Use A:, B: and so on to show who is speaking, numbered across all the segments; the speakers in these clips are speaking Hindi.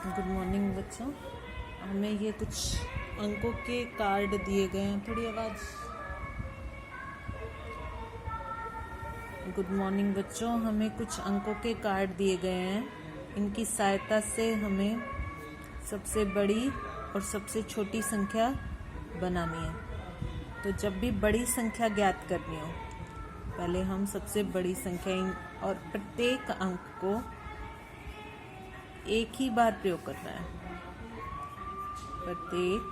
A: गुड मॉर्निंग बच्चों। हमें ये कुछ अंकों के कार्ड दिए गए हैं। थोड़ी आवाज़। गुड मॉर्निंग बच्चों, हमें कुछ अंकों के कार्ड दिए गए हैं। इनकी सहायता से हमें सबसे बड़ी और सबसे छोटी संख्या बनानी है। तो जब भी बड़ी संख्या ज्ञात करनी हो, पहले हम सबसे बड़ी संख्या और प्रत्येक अंक को एक ही बार प्रयोग करना है। प्रत्येक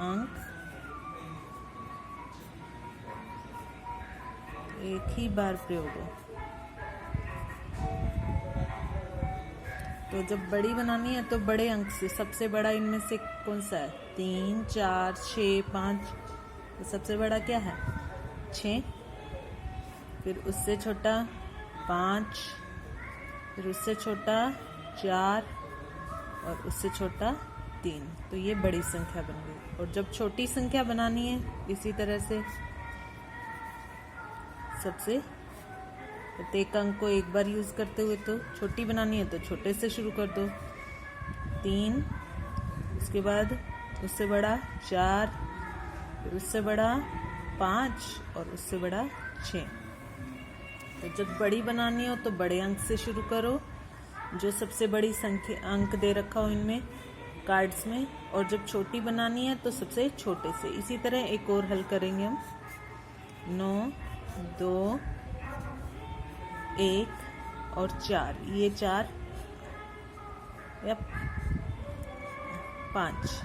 A: अंक एक ही बार प्रयोग हो। तो जब बड़ी बनानी है तो बड़े अंक से, सबसे बड़ा इनमें से कौन सा है? 3, 4, 6, 5। तो सबसे बड़ा क्या है? 6। फिर उससे छोटा 5, फिर उससे छोटा 4 और उससे छोटा 3। तो ये बड़ी संख्या बन गई। और जब छोटी संख्या बनानी है, इसी तरह से सबसे प्रत्येक अंक को एक बार यूज करते हुए, तो छोटी बनानी है तो छोटे से शुरू कर दो। 3, उसके बाद उससे बड़ा 4, फिर उससे बड़ा 5 और उससे बड़ा 6। तो जब बड़ी बनानी हो तो बड़े अंक से शुरू करो, जो सबसे बड़ी संख्या अंक दे रखा हो इनमें कार्ड्स में। और जब छोटी बनानी है तो सबसे छोटे से। इसी तरह एक और हल करेंगे हम। 9, 2, 1 और 4। ये 4 या 5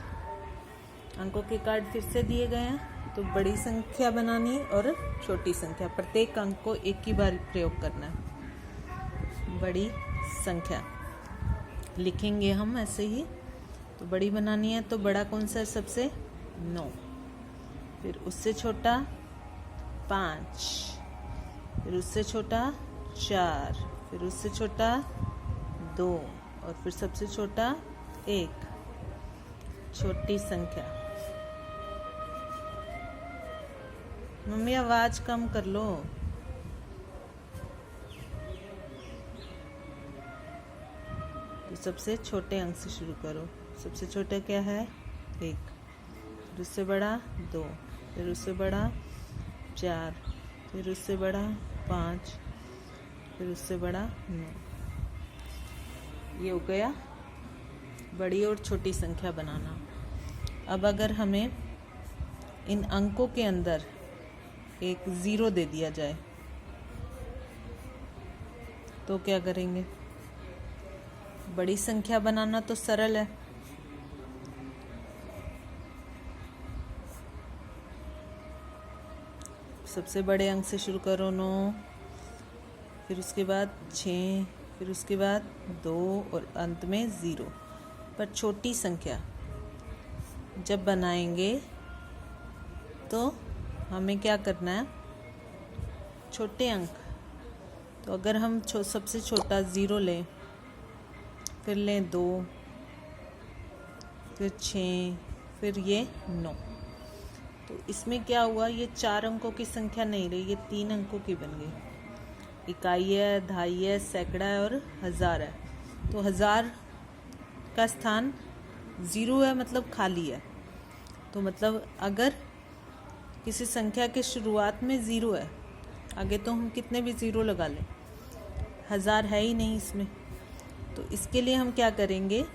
A: अंकों के कार्ड फिर से दिए गए हैं। तो बड़ी संख्या बनानी और छोटी संख्या, प्रत्येक अंक को एक ही बार प्रयोग करना है। बड़ी संख्या लिखेंगे हम ऐसे ही। तो बड़ी बनानी है तो बड़ा कौन सा है सबसे? 9। फिर उससे छोटा 5, फिर उससे छोटा 4, फिर उससे छोटा 2 और फिर सबसे छोटा 1। छोटी संख्या। मम्मी आवाज कम कर लो। तो सबसे छोटे अंक से शुरू करो। सबसे छोटा क्या है? 1। फिर उससे बड़ा 2, फिर उससे बड़ा 4, फिर उससे बड़ा 5, फिर उससे बड़ा 9। ये हो गया बड़ी और छोटी संख्या बनाना। अब अगर हमें इन अंकों के अंदर एक 0 दे दिया जाए तो क्या करेंगे? बड़ी संख्या बनाना तो सरल है। सबसे बड़े अंक से शुरू करो 9, फिर उसके बाद 6, फिर उसके बाद 2 और अंत में 0। पर छोटी संख्या जब बनाएंगे तो हमें क्या करना है? छोटे अंक। तो अगर हम सबसे छोटा 0 लें, फिर लें 2, फिर 6, फिर ये 9। तो इसमें क्या हुआ? ये 4 अंकों की संख्या नहीं रही, ये 3 अंकों की बन गई। इकाई है, दहाई है, सैकड़ा है और हजार है। तो हजार का स्थान 0 है, मतलब खाली है। तो मतलब अगर किसी संख्या के शुरुआत में 0 है, आगे तो हम कितने भी 0 लगा लें, हजार है ही नहीं इसमें। तो इसके लिए हम क्या करेंगे?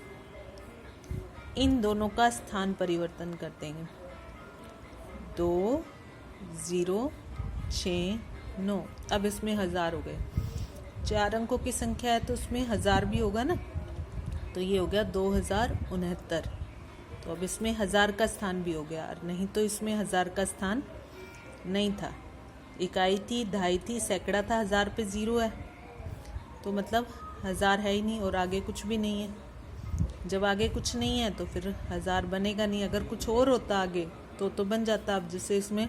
A: इन दोनों का स्थान परिवर्तन कर देंगे। 2, 0, 6, 9। अब इसमें हजार हो गए। 4 अंकों की संख्या है तो उसमें हजार भी होगा ना। तो ये हो गया 2069। तो अब इसमें हजार का स्थान भी हो गया, और नहीं तो इसमें हजार का स्थान नहीं था। इकाई थी, दहाई थी, सैकड़ा था, हजार पे 0 है। तो मतलब हजार है ही नहीं और आगे कुछ भी नहीं है। जब आगे कुछ नहीं है तो फिर हजार बनेगा नहीं। अगर कुछ और होता आगे तो बन जाता। अब जैसे इसमें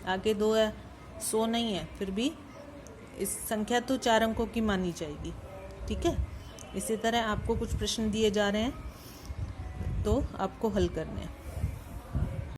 A: आगे 2 है, 100 नहीं है, फिर भी इस संख्या तो 4 अंकों की मानी जाएगी। ठीक है। इसी तरह आपको कुछ प्रश्न दिए जा रहे हैं तो आपको हल करने हैं।